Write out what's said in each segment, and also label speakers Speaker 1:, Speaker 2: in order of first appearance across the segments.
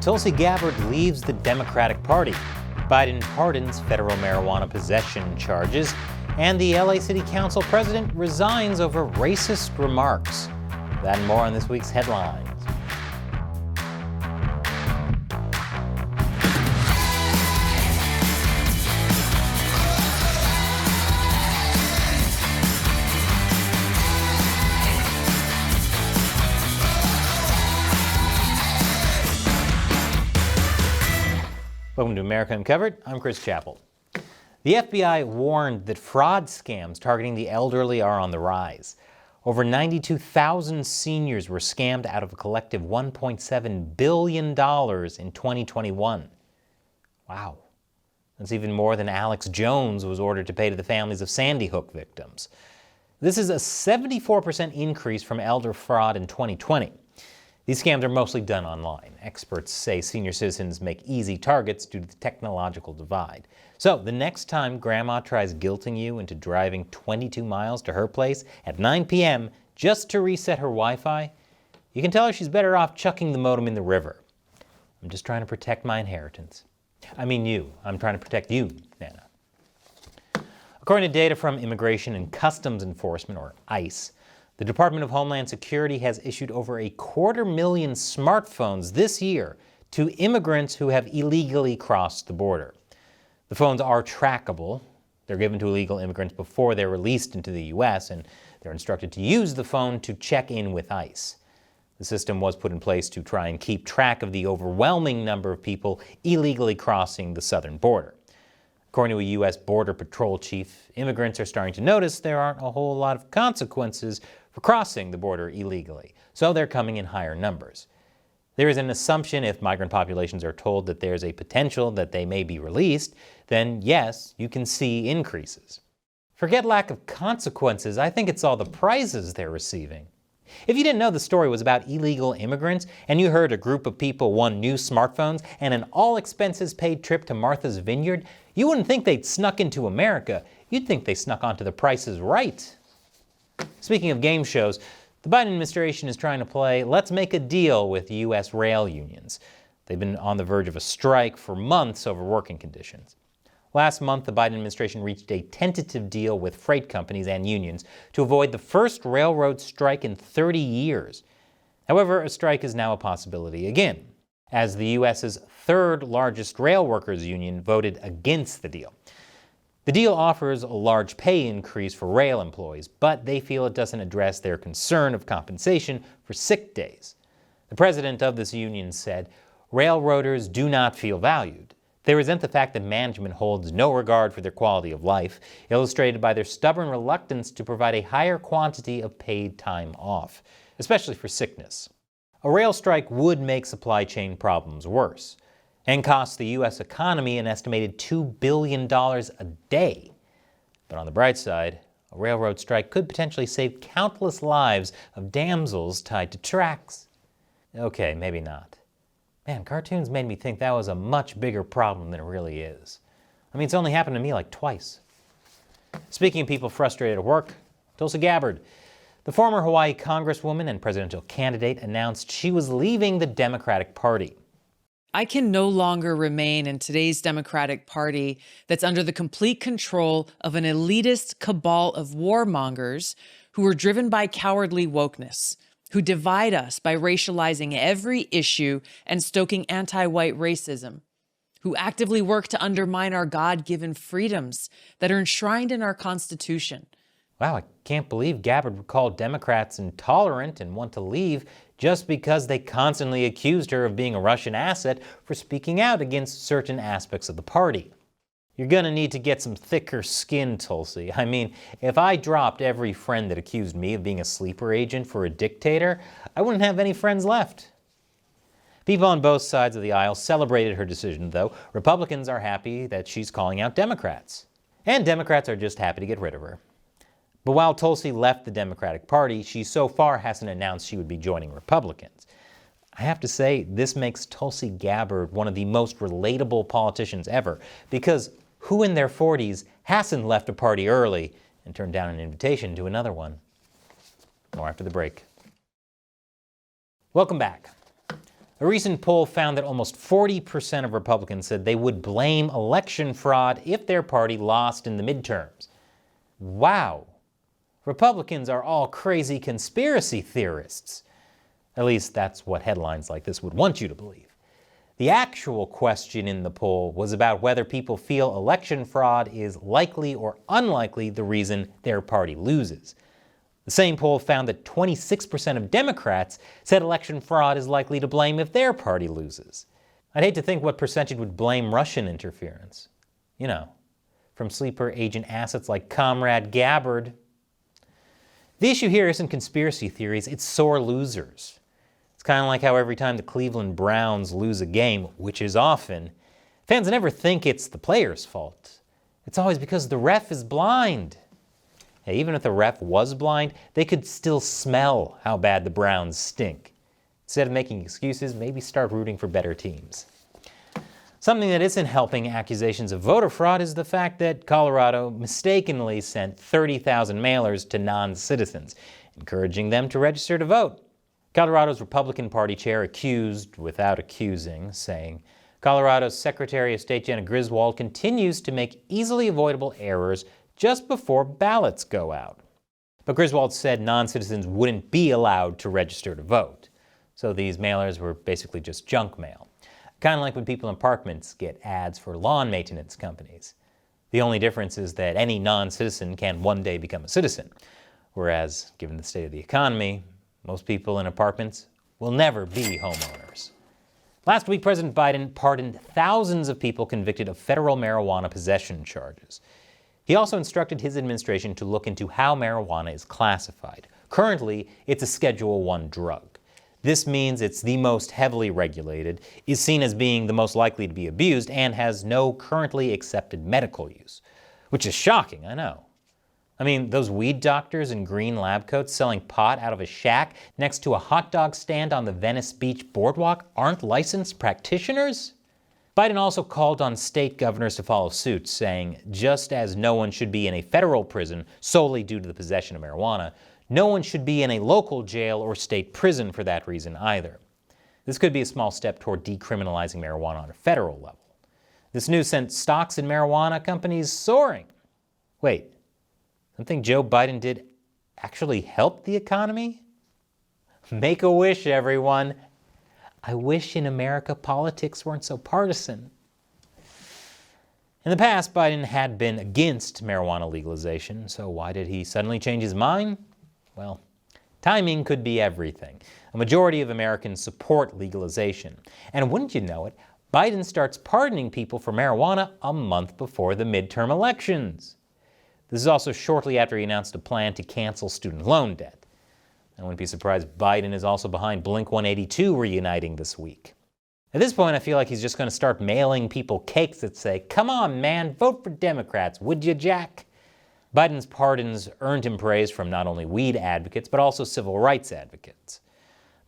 Speaker 1: Tulsi Gabbard leaves the Democratic Party. Biden pardons federal marijuana possession charges. And the LA City Council president resigns over racist remarks. That and more on this week's headlines. Welcome to America Uncovered. I'm Chris Chappell. The FBI warned that fraud scams targeting the elderly are on the rise. Over 92,000 seniors were scammed out of a collective $1.7 billion in 2021. Wow. That's even more than Alex Jones was ordered to pay to the families of Sandy Hook victims. This is a 74% increase from elder fraud in 2020. These scams are mostly done online. Experts say senior citizens make easy targets due to the technological divide. So the next time Grandma tries guilting you into driving 22 miles to her place at 9 p.m. just to reset her Wi-Fi, you can tell her she's better off chucking the modem in the river. I'm just trying to protect my inheritance. I mean you. I'm trying to protect you, Nana. According to data from Immigration and Customs Enforcement, or ICE, the Department of Homeland Security has issued over 250,000 smartphones this year to immigrants who have illegally crossed the border. The phones are trackable. They're given to illegal immigrants before they're released into the U.S., and they're instructed to use the phone to check in with ICE. The system was put in place to try and keep track of the overwhelming number of people illegally crossing the southern border. According to a U.S. Border Patrol chief, immigrants are starting to notice there aren't a whole lot of consequences for crossing the border illegally, so they're coming in higher numbers. There is an assumption if migrant populations are told that there's a potential that they may be released, then yes, you can see increases. Forget lack of consequences, I think it's all the prizes they're receiving. If you didn't know the story was about illegal immigrants and you heard a group of people won new smartphones and an all-expenses-paid trip to Martha's Vineyard, you wouldn't think they'd snuck into America. You'd think they snuck onto The Price is Right. Speaking of game shows, the Biden administration is trying to play let's make a deal with U.S. rail unions. They've been on the verge of a strike for months over working conditions. Last month, the Biden administration reached a tentative deal with freight companies and unions to avoid the first railroad strike in 30 years. However, a strike is now a possibility again, as the U.S.'s third largest rail workers union voted against the deal. The deal offers a large pay increase for rail employees, but they feel it doesn't address their concern of compensation for sick days. The president of this union said, "Railroaders do not feel valued. They resent the fact that management holds no regard for their quality of life, illustrated by their stubborn reluctance to provide a higher quantity of paid time off, especially for sickness." A rail strike would make supply chain problems worse and cost the U.S. economy an estimated $2 billion a day. But on the bright side, a railroad strike could potentially save countless lives of damsels tied to tracks. Okay, maybe not. Man, cartoons made me think that was a much bigger problem than it really is. I mean, it's only happened to me like twice. Speaking of people frustrated at work, Tulsi Gabbard, the former Hawaii congresswoman and presidential candidate, announced she was leaving the Democratic Party.
Speaker 2: I can no longer remain in today's Democratic Party that's under the complete control of an elitist cabal of warmongers who are driven by cowardly wokeness, who divide us by racializing every issue and stoking anti-white racism, who actively work to undermine our God-given freedoms that are enshrined in our Constitution.
Speaker 1: Wow, I can't believe Gabbard would call Democrats intolerant and want to leave just because they constantly accused her of being a Russian asset for speaking out against certain aspects of the party. You're gonna need to get some thicker skin, Tulsi. I mean, if I dropped every friend that accused me of being a sleeper agent for a dictator, I wouldn't have any friends left. People on both sides of the aisle celebrated her decision, though. Republicans are happy that she's calling out Democrats. And Democrats are just happy to get rid of her. But while Tulsi left the Democratic Party, she so far hasn't announced she would be joining Republicans. I have to say, this makes Tulsi Gabbard one of the most relatable politicians ever, because who in their 40s hasn't left a party early and turned down an invitation to another one? More after the break. Welcome back. A recent poll found that almost 40% of Republicans said they would blame election fraud if their party lost in the midterms. Wow! Republicans are all crazy conspiracy theorists. At least that's what headlines like this would want you to believe. The actual question in the poll was about whether people feel election fraud is likely or unlikely the reason their party loses. The same poll found that 26% of Democrats said election fraud is likely to blame if their party loses. I'd hate to think what percentage would blame Russian interference. You know, from sleeper agent assets like Comrade Gabbard. The issue here isn't conspiracy theories, it's sore losers. It's kind of like how every time the Cleveland Browns lose a game, which is often, fans never think it's the player's fault. It's always because the ref is blind. Hey, even if the ref was blind, they could still smell how bad the Browns stink. Instead of making excuses, maybe start rooting for better teams. Something that isn't helping accusations of voter fraud is the fact that Colorado mistakenly sent 30,000 mailers to non-citizens, encouraging them to register to vote. Colorado's Republican Party chair accused without accusing, saying, Colorado's Secretary of State Jena Griswold continues to make easily avoidable errors just before ballots go out. But Griswold said non-citizens wouldn't be allowed to register to vote. So these mailers were basically just junk mail. Kind of like when people in apartments get ads for lawn maintenance companies. The only difference is that any non-citizen can one day become a citizen, whereas, given the state of the economy, most people in apartments will never be homeowners. Last week, President Biden pardoned thousands of people convicted of federal marijuana possession charges. He also instructed his administration to look into how marijuana is classified. Currently, it's a Schedule I drug. This means it's the most heavily regulated, is seen as being the most likely to be abused, and has no currently accepted medical use. Which is shocking, I know. I mean, those weed doctors in green lab coats selling pot out of a shack next to a hot dog stand on the Venice Beach boardwalk aren't licensed practitioners? Biden also called on state governors to follow suit, saying, just as no one should be in a federal prison solely due to the possession of marijuana, no one should be in a local jail or state prison for that reason either. This could be a small step toward decriminalizing marijuana on a federal level. This news sent stocks in marijuana companies soaring. Wait, something Joe Biden did actually help the economy? Make a wish, everyone. I wish in America politics weren't so partisan. In the past, Biden had been against marijuana legalization, so why did he suddenly change his mind? Well, timing could be everything. A majority of Americans support legalization. And wouldn't you know it, Biden starts pardoning people for marijuana a month before the midterm elections. This is also shortly after he announced a plan to cancel student loan debt. I wouldn't be surprised Biden is also behind Blink-182 reuniting this week. At this point, I feel like he's just going to start mailing people cakes that say, come on, man, vote for Democrats, would you, Jack? Biden's pardons earned him praise from not only weed advocates, but also civil rights advocates.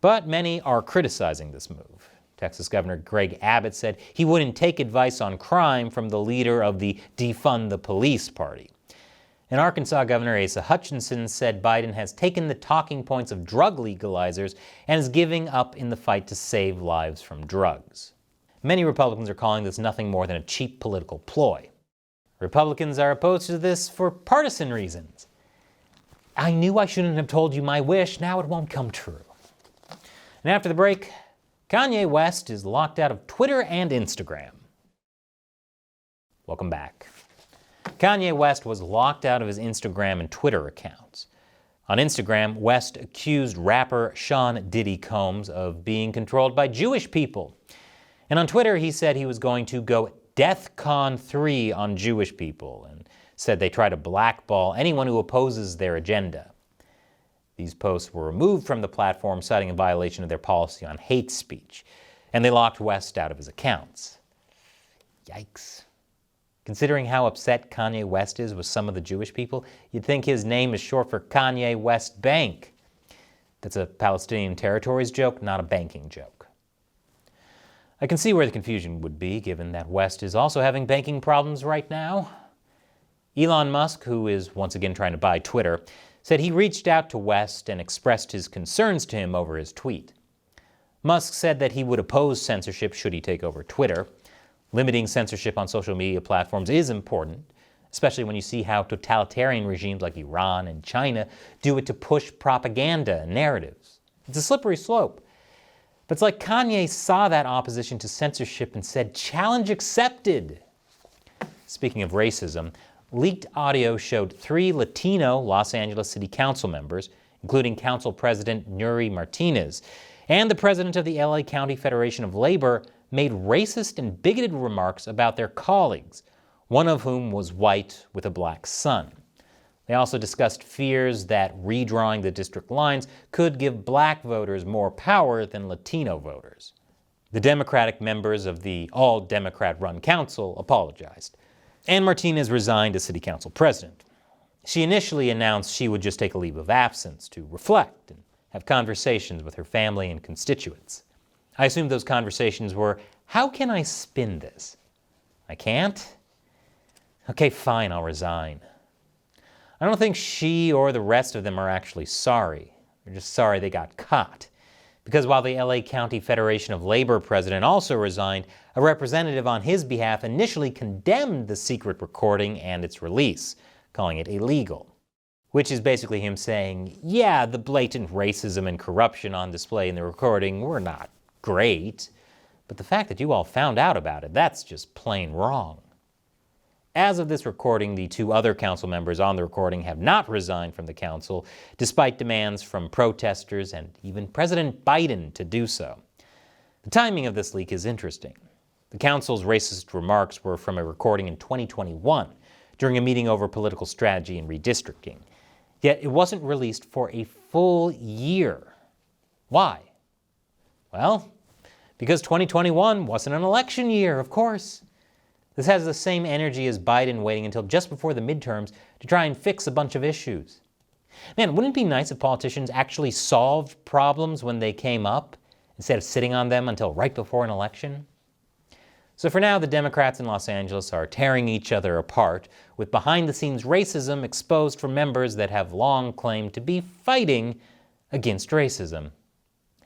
Speaker 1: But many are criticizing this move. Texas Governor Greg Abbott said he wouldn't take advice on crime from the leader of the Defund the Police party. And Arkansas Governor Asa Hutchinson said Biden has taken the talking points of drug legalizers and is giving up in the fight to save lives from drugs. Many Republicans are calling this nothing more than a cheap political ploy. Republicans are opposed to this for partisan reasons. I knew I shouldn't have told you my wish, now it won't come true. And after the break, Kanye West is locked out of Twitter and Instagram. Welcome back. Kanye West was locked out of his Instagram and Twitter accounts. On Instagram, West accused rapper Sean Diddy Combs of being controlled by Jewish people. And on Twitter, he said he was going to go DEFCON 3 on Jewish people and said they try to blackball anyone who opposes their agenda. These posts were removed from the platform, citing a violation of their policy on hate speech, and they locked West out of his accounts. Yikes. Considering how upset Kanye West is with some of the Jewish people, you'd think his name is short for Kanye West Bank. That's a Palestinian territories joke, not a banking joke. I can see where the confusion would be, given that West is also having banking problems right now. Elon Musk, who is once again trying to buy Twitter, said he reached out to West and expressed his concerns to him over his tweet. Musk said that he would oppose censorship should he take over Twitter. Limiting censorship on social media platforms is important, especially when you see how totalitarian regimes like Iran and China do it to push propaganda and narratives. It's a slippery slope. But it's like Kanye saw that opposition to censorship and said, "Challenge accepted." Speaking of racism, leaked audio showed 3 Latino Los Angeles City Council members, including Council President Nury Martinez, and the president of the LA County Federation of Labor, made racist and bigoted remarks about their colleagues, one of whom was white with a black son. They also discussed fears that redrawing the district lines could give black voters more power than Latino voters. The Democratic members of the all-Democrat-run council apologized, and Martinez resigned as city council president. She initially announced she would just take a leave of absence to reflect and have conversations with her family and constituents. I assumed those conversations were, how can I spin this? I can't? Okay, fine, I'll resign. I don't think she or the rest of them are actually sorry. They're just sorry they got caught. Because while the LA County Federation of Labor president also resigned, a representative on his behalf initially condemned the secret recording and its release, calling it illegal. Which is basically him saying, yeah, the blatant racism and corruption on display in the recording were not great, but the fact that you all found out about it, that's just plain wrong. As of this recording, the 2 other council members on the recording have not resigned from the council, despite demands from protesters and even President Biden to do so. The timing of this leak is interesting. The council's racist remarks were from a recording in 2021, during a meeting over political strategy and redistricting. Yet it wasn't released for a full year. Why? Well, because 2021 wasn't an election year, of course. This has the same energy as Biden waiting until just before the midterms to try and fix a bunch of issues. Man, wouldn't it be nice if politicians actually solved problems when they came up, instead of sitting on them until right before an election? So for now, the Democrats in Los Angeles are tearing each other apart, with behind-the-scenes racism exposed from members that have long claimed to be fighting against racism.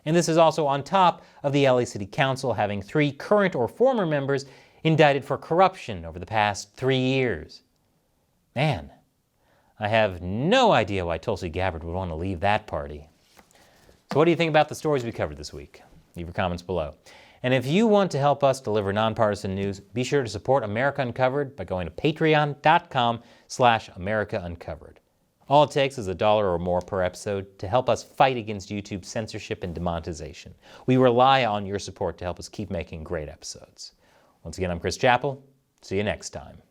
Speaker 1: And this is also on top of the LA City Council having 3 current or former members indicted for corruption over the past 3 years. Man, I have no idea why Tulsi Gabbard would want to leave that party. So what do you think about the stories we covered this week? Leave your comments below. And if you want to help us deliver nonpartisan news, be sure to support America Uncovered by going to patreon.com/America Uncovered. All it takes is $1 or more per episode to help us fight against YouTube's censorship and demonetization. We rely on your support to help us keep making great episodes. Once again, I'm Chris Chappell. See you next time.